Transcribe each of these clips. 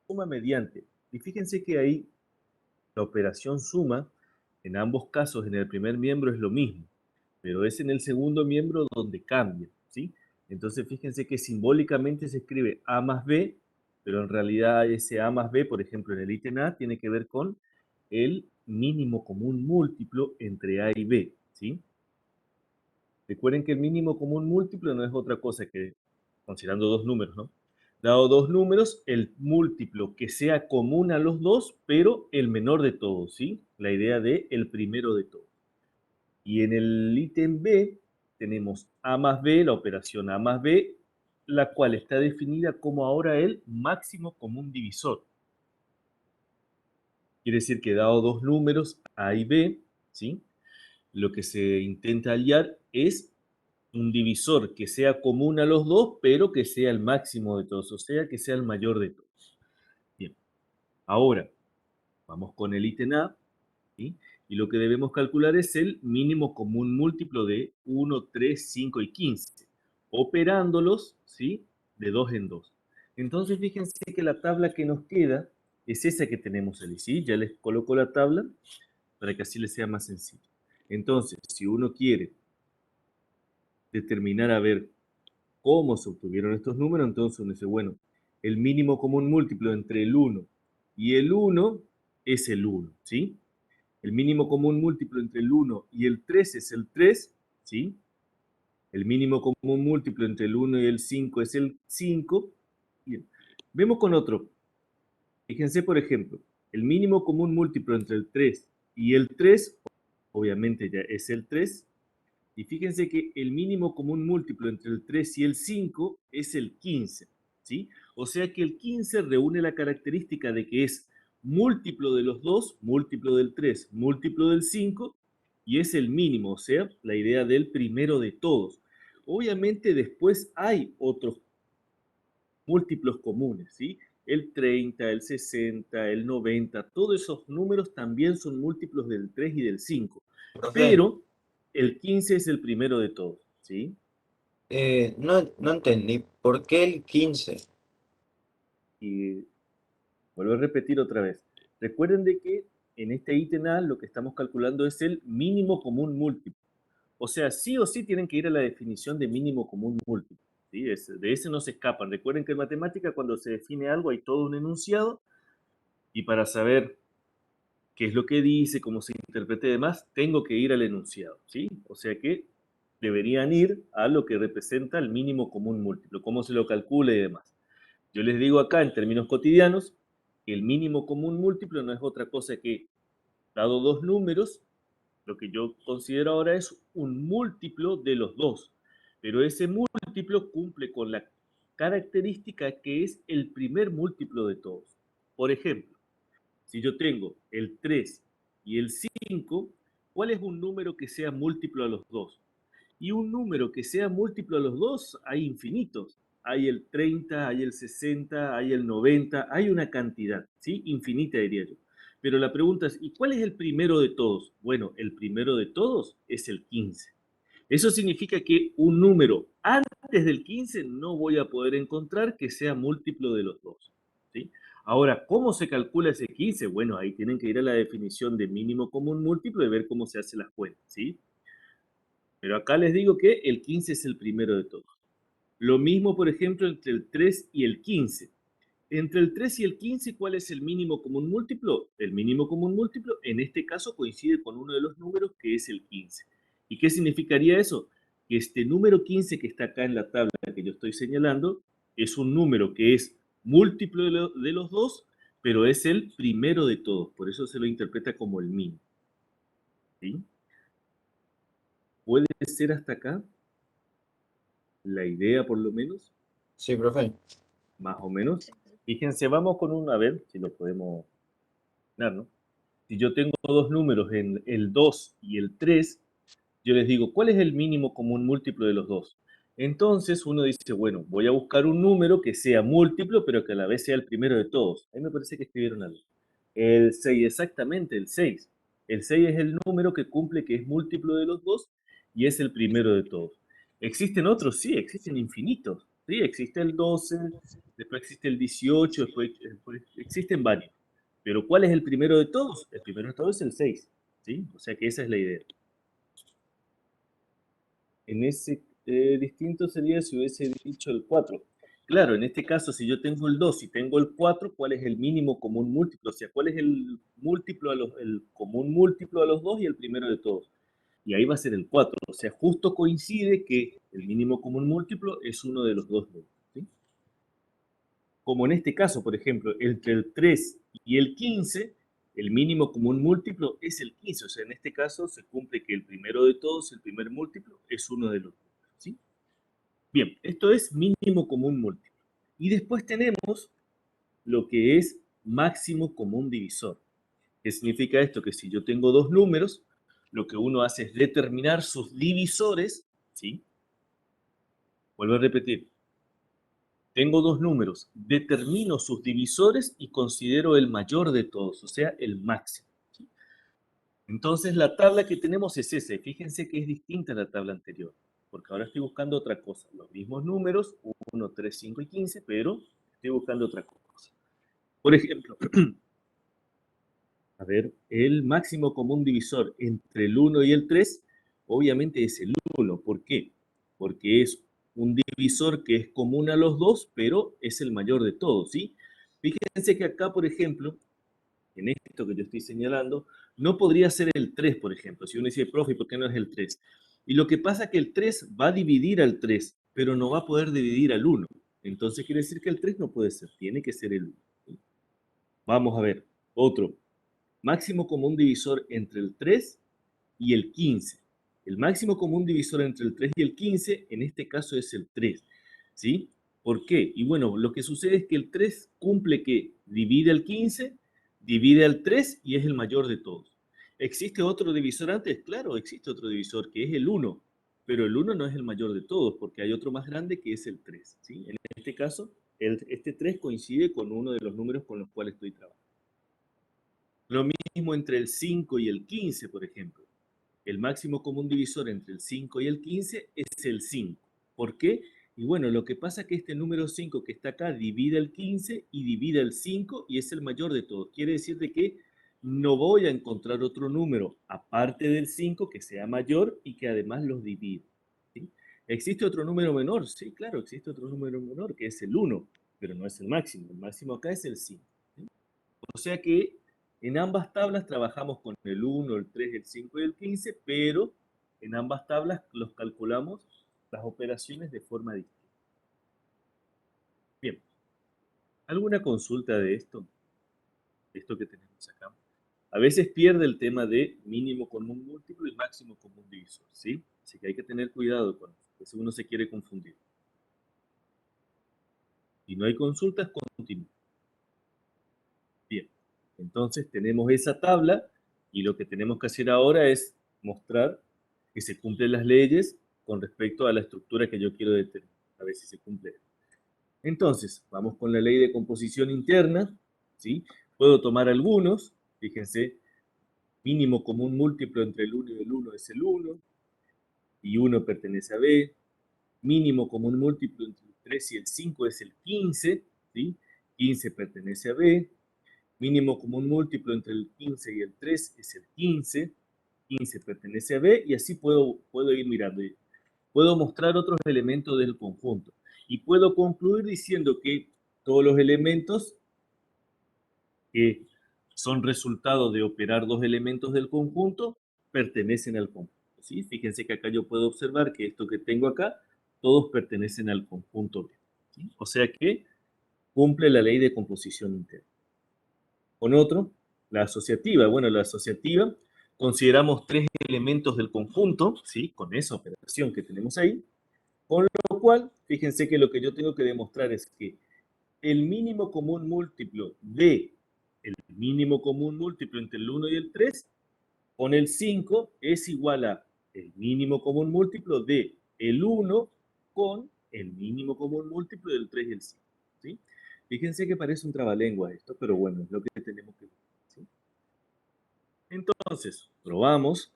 suma mediante. Y fíjense que ahí la operación suma, en ambos casos, en el primer miembro es lo mismo, pero es en el segundo miembro donde cambia, ¿sí? Entonces fíjense que simbólicamente se escribe A más B, pero en realidad ese A más B, por ejemplo, en el ítem A, tiene que ver con el mínimo común múltiplo entre A y B, ¿sí? Recuerden que el mínimo común múltiplo no es otra cosa que, considerando dos números, ¿no? Dado dos números, el múltiplo que sea común a los dos, pero el menor de todos, ¿sí? La idea de el primero de todos. Y en el ítem B tenemos A más B, la operación A más B, la cual está definida como ahora el máximo común divisor. Quiere decir que dado dos números, A y B, ¿sí? Lo que se intenta hallar es un divisor que sea común a los dos, pero que sea el máximo de todos, o sea, que sea el mayor de todos. Bien, ahora vamos con el ítem A, ¿sí? Y lo que debemos calcular es el mínimo común múltiplo de 1, 3, 5 y 15, operándolos, ¿sí? De dos en dos. Entonces, fíjense que la tabla que nos queda es esa que tenemos ahí, ¿sí? Ya les coloco la tabla para que así les sea más sencillo. Entonces, si uno quiere determinar a ver cómo se obtuvieron estos números, entonces uno dice, bueno, el mínimo común múltiplo entre el 1 y el 1 es el 1, ¿sí? El mínimo común múltiplo entre el 1 y el 3 es el 3, ¿sí? El mínimo común múltiplo entre el 1 y el 5 es el 5. Bien. Vemos con otro. Fíjense, por ejemplo, el mínimo común múltiplo entre el 3 y el 3, obviamente ya es el 3. Y fíjense que el mínimo común múltiplo entre el 3 y el 5 es el 15, ¿sí? O sea que el 15 reúne la característica de que es múltiplo de los dos, múltiplo del 3, múltiplo del 5, y es el mínimo, o sea, la idea del primero de todos. Obviamente después hay otros múltiplos comunes, ¿sí? El 30, el 60, el 90, todos esos números también son múltiplos del 3 y del 5, Profe, pero el 15 es el primero de todos, ¿sí? no entendí. ¿Por qué el 15? Y vuelvo a repetir otra vez. Recuerden de que en este ítem A lo que estamos calculando es el mínimo común múltiplo. O sea, sí o sí tienen que ir a la definición de mínimo común múltiplo, ¿sí? De ese no se escapan. Recuerden que en matemática cuando se define algo hay todo un enunciado y para saber qué es lo que dice, cómo se interpreta y demás, tengo que ir al enunciado, ¿sí? O sea que deberían ir a lo que representa el mínimo común múltiplo, cómo se lo calcula y demás. Yo les digo acá en términos cotidianos que el mínimo común múltiplo no es otra cosa que, dado dos números, lo que yo considero ahora es un múltiplo de los dos, pero ese múltiplo cumple con la característica que es el primer múltiplo de todos. Por ejemplo, si yo tengo el 3 y el 5, ¿cuál es un número que sea múltiplo a los dos? Y un número que sea múltiplo a los dos, hay infinitos. Hay el 30, hay el 60, hay el 90, hay una cantidad, ¿sí? Infinita diría yo. Pero la pregunta es, ¿y cuál es el primero de todos? Bueno, el primero de todos es el 15. Eso significa que un número antes del 15 no voy a poder encontrar que sea múltiplo de los dos, ¿sí? Ahora, ¿cómo se calcula ese 15? Bueno, ahí tienen que ir a la definición de mínimo común múltiplo y ver cómo se hacen las cuentas, ¿sí? Pero acá les digo que el 15 es el primero de todos. Lo mismo, por ejemplo, entre el 3 y el 15. Entre el 3 y el 15, ¿cuál es el mínimo común múltiplo? El mínimo común múltiplo, en este caso, coincide con uno de los números que es el 15. ¿Y qué significaría eso? Que este número 15 que está acá en la tabla que yo estoy señalando es un número que es múltiplo de los dos, pero es el primero de todos. Por eso se lo interpreta como el mínimo, ¿sí? ¿Puede ser hasta acá la idea, por lo menos? Sí, profe. Más o menos. Fíjense, vamos con un, a ver si lo podemos dar, ¿no? Si yo tengo dos números en el 2 y el 3, yo les digo, ¿cuál es el mínimo común múltiplo de los dos? Entonces uno dice, bueno, voy a buscar un número que sea múltiplo, pero que a la vez sea el primero de todos. Ahí me parece que escribieron algo. El 6, exactamente, el 6. El 6 es el número que cumple que es múltiplo de los dos y es el primero de todos. ¿Existen otros? Sí, existen infinitos. ¿sí? Existe el 12, después existe el 18, después existen varios. Pero ¿cuál es el primero de todos? El primero de todos es el 6, ¿sí? O sea que esa es la idea. En ese distinto sería si hubiese dicho el 4. Claro, en este caso, si yo tengo el 2 y tengo el 4, ¿cuál es el mínimo común múltiplo? O sea, ¿cuál es el múltiplo el común múltiplo a los dos y el primero de todos? Y ahí va a ser el 4. O sea, justo coincide que el mínimo común múltiplo es uno de los dos números, ¿sí? Como en este caso, por ejemplo, entre el 3 y el 15, el mínimo común múltiplo es el 15. O sea, en este caso se cumple que el primero de todos, el primer múltiplo, es uno de los números, ¿sí? Bien, esto es mínimo común múltiplo. Y después tenemos lo que es máximo común divisor. ¿Qué significa esto? Que si yo tengo dos números, lo que uno hace es determinar sus divisores, ¿sí? Vuelvo a repetir, tengo dos números, determino sus divisores y considero el mayor de todos, o sea, el máximo, ¿sí? Entonces la tabla que tenemos es esa. Fíjense que es distinta a la tabla anterior, porque ahora estoy buscando otra cosa. Los mismos números, 1, 3, 5 y 15, pero estoy buscando otra cosa. Por ejemplo, a ver, el máximo común divisor entre el 1 y el 3, obviamente es el 1. ¿Por qué? Porque es un divisor que es común a los dos, pero es el mayor de todos, ¿sí? Fíjense que acá, por ejemplo, en esto que yo estoy señalando, no podría ser el 3, por ejemplo. Si uno dice, profe, ¿por qué no es el 3? Y lo que pasa es que el 3 va a dividir al 3, pero no va a poder dividir al 1. Entonces quiere decir que el 3 no puede ser, tiene que ser el 1. Vamos a ver, otro. Máximo común divisor entre el 3 y el 15. El máximo común divisor entre el 3 y el 15, en este caso es el 3. ¿Sí? ¿Por qué? Y bueno, lo que sucede es que el 3 cumple que divide al 15, divide al 3 y es el mayor de todos. ¿Existe otro divisor antes? Claro, existe otro divisor que es el 1, pero el 1 no es el mayor de todos porque hay otro más grande que es el 3. ¿Sí? En este caso, este 3 coincide con uno de los números con los cuales estoy trabajando. Lo mismo entre el 5 y el 15, por ejemplo. El máximo común divisor entre el 5 y el 15 es el 5. ¿Por qué? Y bueno, lo que pasa es que este número 5 que está acá divide el 15 y divide el 5 y es el mayor de todos. Quiere decir de que no voy a encontrar otro número aparte del 5 que sea mayor y que además los divida, ¿sí? ¿Existe otro número menor? Sí, claro, existe otro número menor que es el 1, pero no es el máximo. El máximo acá es el 5. ¿Sí? O sea que en ambas tablas trabajamos con el 1, el 3, el 5 y el 15, pero en ambas tablas los calculamos las operaciones de forma distinta. Bien, ¿alguna consulta de esto? Esto que tenemos acá. A veces pierde el tema de mínimo común múltiplo y máximo común divisor, ¿sí? Así que hay que tener cuidado con eso, porque si uno se quiere confundir. Si no hay consultas, continúa. Bien, entonces tenemos esa tabla y lo que tenemos que hacer ahora es mostrar que se cumplen las leyes con respecto a la estructura que yo quiero determinar, a ver si se cumple. Entonces, vamos con la ley de composición interna, ¿sí? Puedo tomar algunos, fíjense, mínimo común múltiplo entre el 1 y el 1 es el 1, y 1 pertenece a B, mínimo común múltiplo entre el 3 y el 5 es el 15, ¿sí? 15 pertenece a B, mínimo común múltiplo entre el 15 y el 3 es el 15, 15 pertenece a B, y así puedo ir mirando. Puedo mostrar otros elementos del conjunto. Y puedo concluir diciendo que todos los elementos que son resultado de operar dos elementos del conjunto pertenecen al conjunto, ¿sí? Fíjense que acá yo puedo observar que esto que tengo acá, todos pertenecen al conjunto B, ¿sí? O sea que cumple la ley de composición interna. Con otro, la asociativa. Bueno, la asociativa consideramos tres elementos del conjunto, ¿sí? Con esa operación que tenemos ahí, con lo cual, fíjense que lo que yo tengo que demostrar es que el mínimo común múltiplo de el mínimo común múltiplo entre el 1 y el 3 con el 5 es igual a el mínimo común múltiplo de el 1 con el mínimo común múltiplo del 3 y el 5, ¿sí? Fíjense que parece un trabalengua esto, pero bueno, es lo que tenemos que ver, ¿sí? Entonces, probamos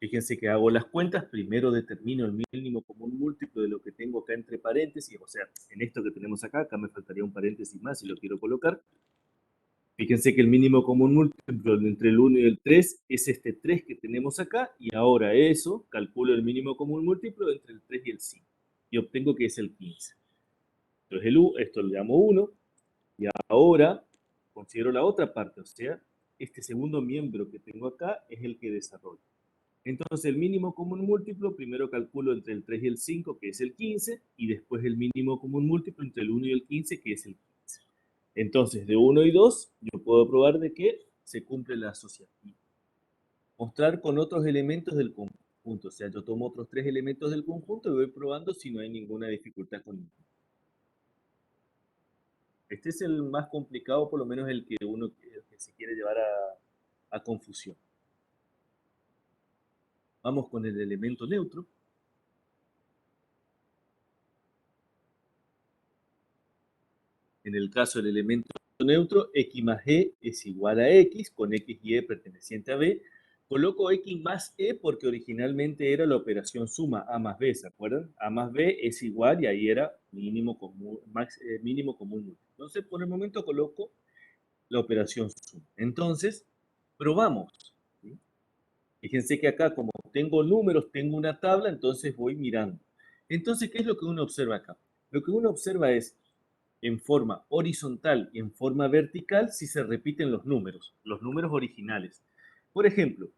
Fíjense que hago las cuentas, primero determino el mínimo común múltiplo de lo que tengo acá entre paréntesis, o sea, en esto que tenemos acá me faltaría un paréntesis más si lo quiero colocar. Fíjense que el mínimo común múltiplo entre el 1 y el 3 es este 3 que tenemos acá, y ahora eso, calculo el mínimo común múltiplo entre el 3 y el 5, y obtengo que es el 15. Entonces esto lo llamo 1, y ahora considero la otra parte, o sea, este segundo miembro que tengo acá es el que desarrollo. Entonces el mínimo común múltiplo, primero calculo entre el 3 y el 5, que es el 15, y después el mínimo común múltiplo entre el 1 y el 15, que es el 15. Entonces, de 1 y 2, yo puedo probar de que se cumple la asociativa. Mostrar con otros elementos del conjunto. O sea, yo tomo otros 3 elementos del conjunto y voy probando si no hay ninguna dificultad con ninguno. Este es el más complicado, por lo menos el que se quiere llevar a confusión. Vamos con el elemento neutro. En el caso del elemento neutro, x más e es igual a x, con x y e perteneciente a b. Coloco x más e porque originalmente era la operación suma, a más b, ¿se acuerdan? A más b es igual, y ahí era mínimo común, mínimo común múltiplo. Entonces, por el momento coloco la operación suma. Entonces, probamos. ¿Sí? Fíjense que acá, como tengo números, tengo una tabla, entonces voy mirando. Entonces, ¿qué es lo que uno observa acá? Lo que uno observa es, en forma horizontal y en forma vertical, si se repiten los números originales. Por ejemplo,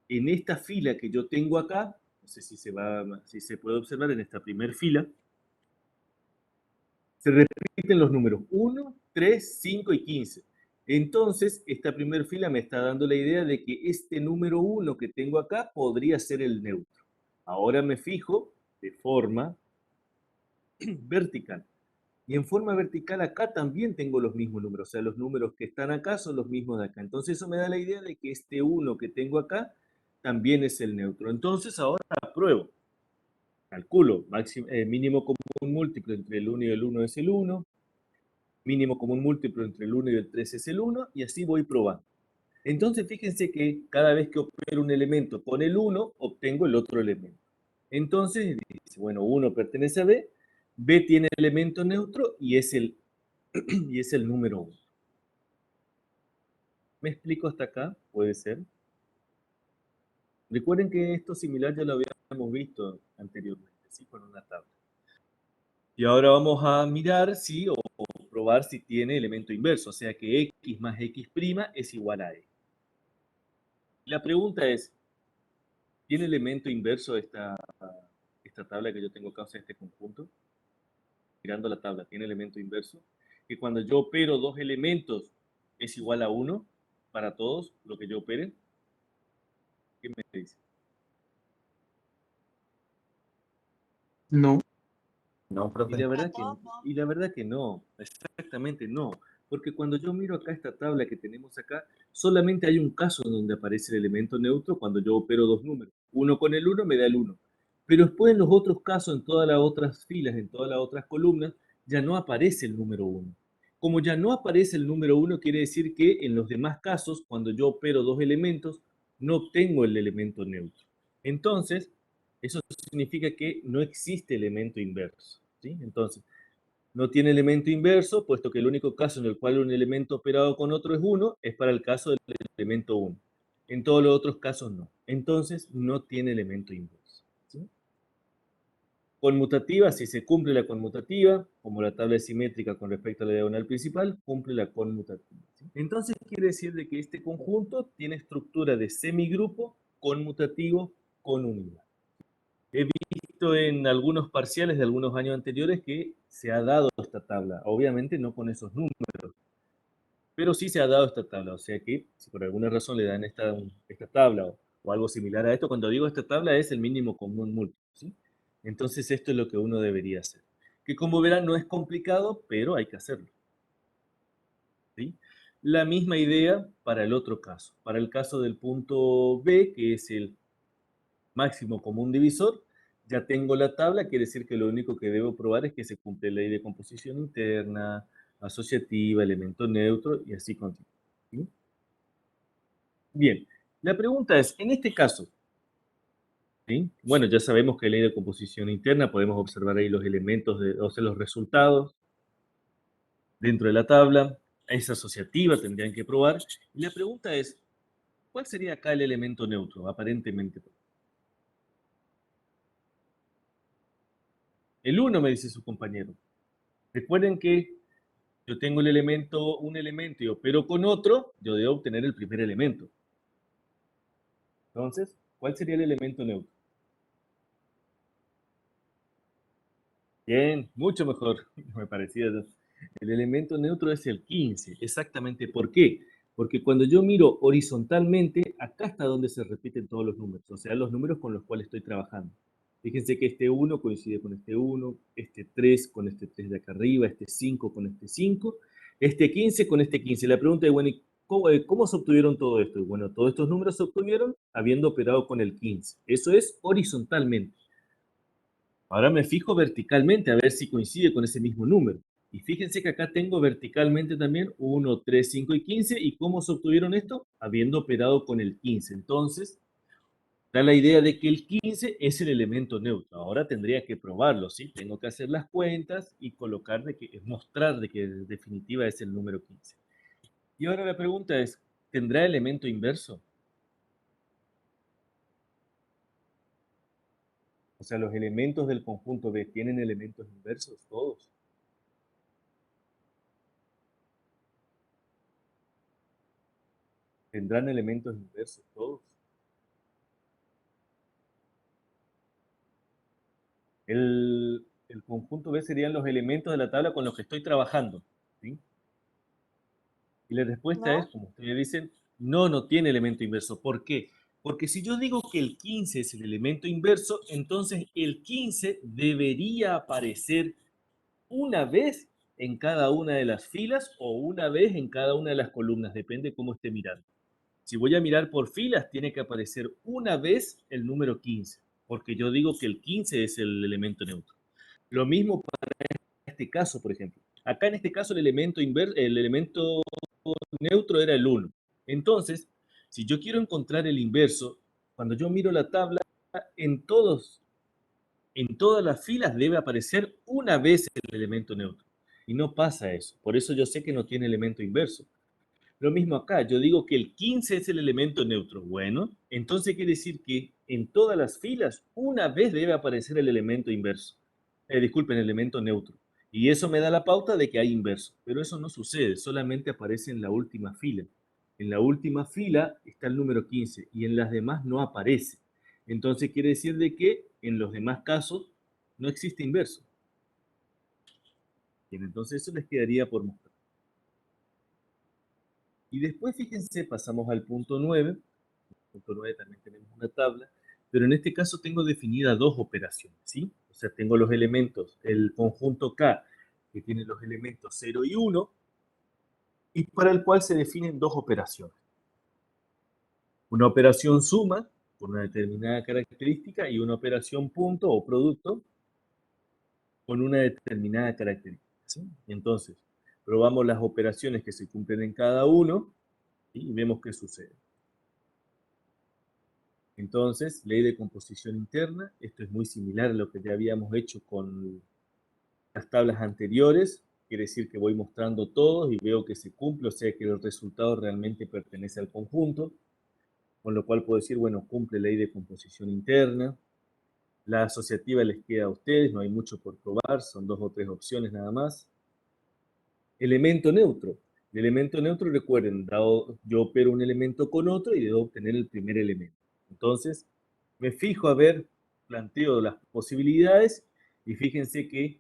en esta fila que yo tengo acá, no sé si se puede observar en esta primera fila, se repiten los números 1, 3, 5 y 15. Entonces, esta primera fila me está dando la idea de que este número 1 que tengo acá podría ser el neutro. Ahora me fijo de forma vertical. Y en forma vertical acá también tengo los mismos números, o sea, los números que están acá son los mismos de acá. Entonces eso me da la idea de que este 1 que tengo acá también es el neutro. Entonces ahora pruebo, calculo, mínimo común múltiplo entre el 1 y el 1 es el 1, mínimo común múltiplo entre el 1 y el 3 es el 1, y así voy probando. Entonces fíjense que cada vez que opero un elemento con el 1, obtengo el otro elemento. Entonces dice, bueno, 1 pertenece a B, B tiene elemento neutro y es el número 1. ¿Me explico hasta acá? Puede ser. Recuerden que esto similar ya lo habíamos visto anteriormente, ¿sí? Con una tabla. Y ahora vamos a mirar si, o probar si tiene elemento inverso, o sea que x más x' es igual a e. La pregunta es, ¿tiene elemento inverso esta tabla que yo tengo acá, o sea, este conjunto? Mirando la tabla, ¿tiene elemento inverso? Que cuando yo opero dos elementos es igual a 1 para todos, lo que yo opere. ¿Qué me dice? No. No, Y profe. la verdad que no, exactamente no. Porque cuando yo miro acá esta tabla que tenemos acá, solamente hay un caso donde aparece el elemento neutro cuando yo opero dos números. Uno con el 1 me da el 1. Pero después en los otros casos, en todas las otras filas, en todas las otras columnas, ya no aparece el número 1. Como ya no aparece el número 1, quiere decir que en los demás casos, cuando yo opero dos elementos, no obtengo el elemento neutro. Entonces, eso significa que no existe elemento inverso. ¿Sí? Entonces, no tiene elemento inverso, puesto que el único caso en el cual un elemento operado con otro es 1, es para el caso del elemento 1. En todos los otros casos no. Entonces, no tiene elemento inverso. ¿Sí? Conmutativa, si se cumple la conmutativa, como la tabla es simétrica con respecto a la diagonal principal, cumple la conmutativa. ¿Sí? Entonces, quiere decir de que este conjunto tiene estructura de semigrupo conmutativo con unidad. He visto en algunos parciales de algunos años anteriores que se ha dado esta tabla, obviamente no con esos números, pero sí se ha dado esta tabla, o sea que si por alguna razón le dan esta tabla o algo similar a esto, cuando digo esta tabla es el mínimo común múltiplo, ¿sí? Entonces esto es lo que uno debería hacer, que como verán no es complicado, pero hay que hacerlo, ¿sí? La misma idea para el otro caso, para el caso del punto B, que es el máximo común divisor, ya tengo la tabla, quiere decir que lo único que debo probar es que se cumple la ley de composición interna, asociativa, elemento neutro, y así continúa. ¿Sí? Bien, la pregunta es, en este caso, ¿sí? Bueno, ya sabemos que ley de composición interna, podemos observar ahí los elementos, o sea, los resultados dentro de la tabla. Es asociativa, tendrían que probar. Y la pregunta es, ¿cuál sería acá el elemento neutro, aparentemente? El 1, me dice su compañero. Recuerden que yo tengo un elemento y opero con otro, yo debo obtener el primer elemento. Entonces, ¿cuál sería el elemento neutro? Bien, mucho mejor, me parecía. El elemento neutro es el 15, exactamente. ¿Por qué? Porque cuando yo miro horizontalmente, acá está donde se repiten todos los números, o sea, los números con los cuales estoy trabajando. Fíjense que este 1 coincide con este 1, este 3 con este 3 de acá arriba, este 5 con este 5, este 15 con este 15. La pregunta es, bueno, ¿y cómo se obtuvieron todo esto? Y bueno, todos estos números se obtuvieron habiendo operado con el 15. Eso es horizontalmente. Ahora me fijo verticalmente a ver si coincide con ese mismo número. Y fíjense que acá tengo verticalmente también 1, 3, 5 y 15. ¿Y cómo se obtuvieron esto? Habiendo operado con el 15. Entonces, da la idea de que el 15 es el elemento neutro. Ahora tendría que probarlo, ¿sí? Tengo que hacer las cuentas y colocar mostrar de que en definitiva es el número 15. Y ahora la pregunta es, ¿tendrá elemento inverso? O sea, los elementos del conjunto B tienen elementos inversos, todos. ¿Tendrán elementos inversos todos? El conjunto B serían los elementos de la tabla con los que estoy trabajando, ¿sí? Y la respuesta es, No, como ustedes dicen, no, no tiene elemento inverso. ¿Por qué? Porque si yo digo que el 15 es el elemento inverso, entonces el 15 debería aparecer una vez en cada una de las filas o una vez en cada una de las columnas, depende cómo esté mirando. Si voy a mirar por filas, tiene que aparecer una vez el número 15, porque yo digo que el 15 es el elemento neutro. Lo mismo para este caso, por ejemplo. Acá en este caso el elemento neutro era el 1. Entonces, si yo quiero encontrar el inverso, cuando yo miro la tabla, en, todos, en todas las filas debe aparecer una vez el elemento neutro. Y no pasa eso. Por eso yo sé que no tiene elemento inverso. Lo mismo acá, yo digo que el 15 es el elemento neutro. Bueno, entonces quiere decir que en todas las filas una vez debe aparecer el elemento inverso. Disculpen, el elemento neutro. Y eso me da la pauta de que hay inverso. Pero eso no sucede, solamente aparece en la última fila. En la última fila está el número 15 y en las demás no aparece. Entonces quiere decir de que en los demás casos no existe inverso. Bien, entonces eso les quedaría por mostrar. Y después, fíjense, pasamos al punto 9. Punto 9 también tenemos una tabla, pero en este caso tengo definidas dos operaciones, ¿sí? O sea, tengo los elementos, el conjunto K, que tiene los elementos 0 y 1, y para el cual se definen dos operaciones. Una operación suma, por una determinada característica, y una operación punto o producto, con una determinada característica, ¿sí? Entonces, probamos las operaciones que se cumplen en cada uno, ¿sí? Y vemos qué sucede. Entonces, ley de composición interna, esto es muy similar a lo que ya habíamos hecho con las tablas anteriores, quiere decir que voy mostrando todos y veo que se cumple, o sea que el resultado realmente pertenece al conjunto, con lo cual puedo decir, bueno, cumple ley de composición interna. La asociativa les queda a ustedes, no hay mucho por probar, son dos o tres opciones nada más. Elemento neutro. El elemento neutro, recuerden, yo opero un elemento con otro y debo obtener el primer elemento. Entonces, me fijo a ver, planteo las posibilidades y fíjense que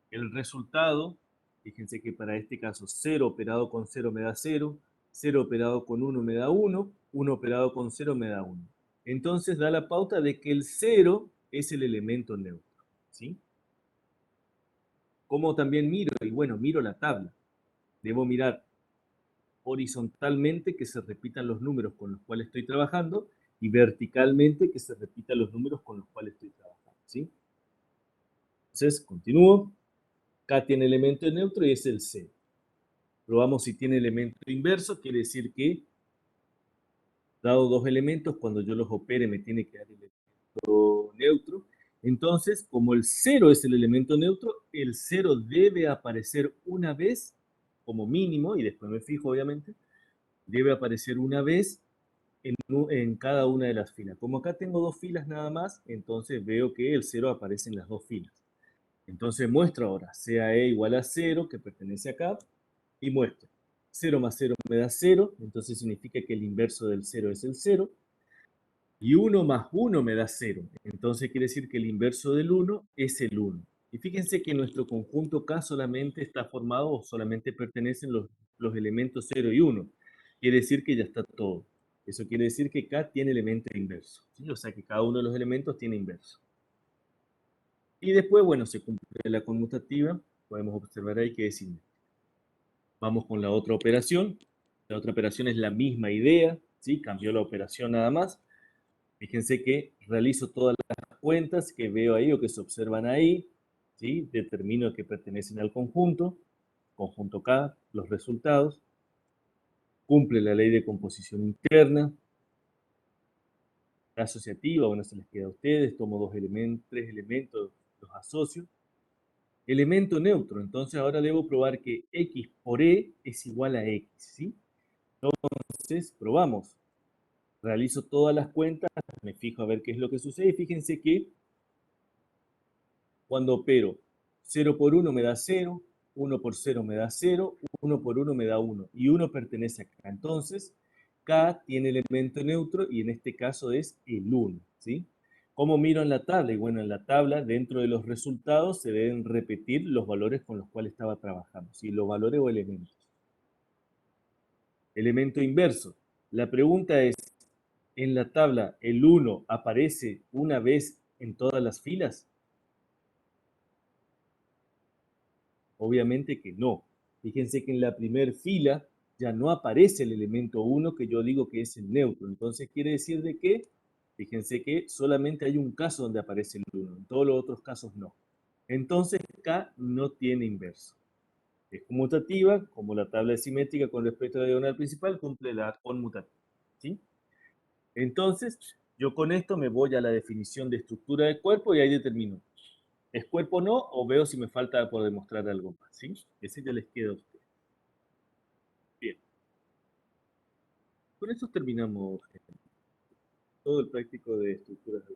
el resultado, fíjense que para este caso 0 operado con 0 me da 0, 0 operado con 1 me da 1, 1 operado con 0 me da 1. Entonces da la pauta de que el 0 es el elemento neutro, ¿sí? Como también miro, y bueno, miro la tabla. Debo mirar horizontalmente que se repitan los números con los cuales estoy trabajando y verticalmente que se repitan los números con los cuales estoy trabajando, ¿sí? Entonces, continúo. K tiene elemento neutro y es el 0. Probamos si tiene elemento inverso, quiere decir que, dado dos elementos, cuando yo los opere me tiene que dar el elemento neutro. Entonces, como el 0 es el elemento neutro, el 0 debe aparecer una vez como mínimo, y después me fijo obviamente, debe aparecer una vez en cada una de las filas. Como acá tengo dos filas nada más, entonces veo que el 0 aparece en las dos filas. Entonces muestro ahora CAE igual a 0, que pertenece acá, y muestro. 0 más 0 me da 0, entonces significa que el inverso del 0 es el 0. Y 1 más 1 me da 0. Entonces quiere decir que el inverso del 1 es el 1. Y fíjense que nuestro conjunto K solamente está formado o solamente pertenecen los elementos 0 y 1. Quiere decir que ya está todo. Eso quiere decir que K tiene elemento inverso. ¿Sí? O sea que cada uno de los elementos tiene inverso. Y después, bueno, se cumple la conmutativa. Podemos observar ahí que es simétrica. Vamos con la otra operación. La otra operación es la misma idea. ¿Sí? Cambió la operación nada más. Fíjense que realizo todas las cuentas que veo ahí o que se observan ahí, ¿sí? Determino que pertenecen al conjunto K, los resultados, cumple la ley de composición interna, la asociativa, bueno, se les queda a ustedes, tomo tres elementos, los asocio. Elemento neutro, entonces ahora debo probar que X por E es igual a X, ¿sí? Entonces, probamos. Realizo todas las cuentas, me fijo a ver qué es lo que sucede y fíjense que cuando opero 0 por 1 me da 0, 1 por 0 me da 0, 1 por 1 me da 1, y 1 pertenece acá. Entonces, K tiene elemento neutro, y en este caso es el 1, ¿sí? ¿Cómo miro en la tabla? Y bueno, en la tabla, dentro de los resultados, se deben repetir los valores con los cuales estaba trabajando, ¿sí? Los valores o elementos. Elemento inverso. La pregunta es, ¿en la tabla el 1 aparece una vez en todas las filas? Obviamente que no. Fíjense que en la primera fila ya no aparece el elemento 1 que yo digo que es el neutro. Entonces quiere decir de que, fíjense que solamente hay un caso donde aparece el 1. En todos los otros casos no. Entonces K no tiene inverso. Es conmutativa, como la tabla es simétrica con respecto a la diagonal principal, cumple la conmutativa. ¿Sí? Entonces, yo con esto me voy a la definición de estructura de cuerpo y ahí determino ¿es cuerpo o no? O veo si me falta por demostrar algo más, ¿sí? Ese ya les queda a ustedes. Bien. Con eso terminamos todo el práctico de estructuras de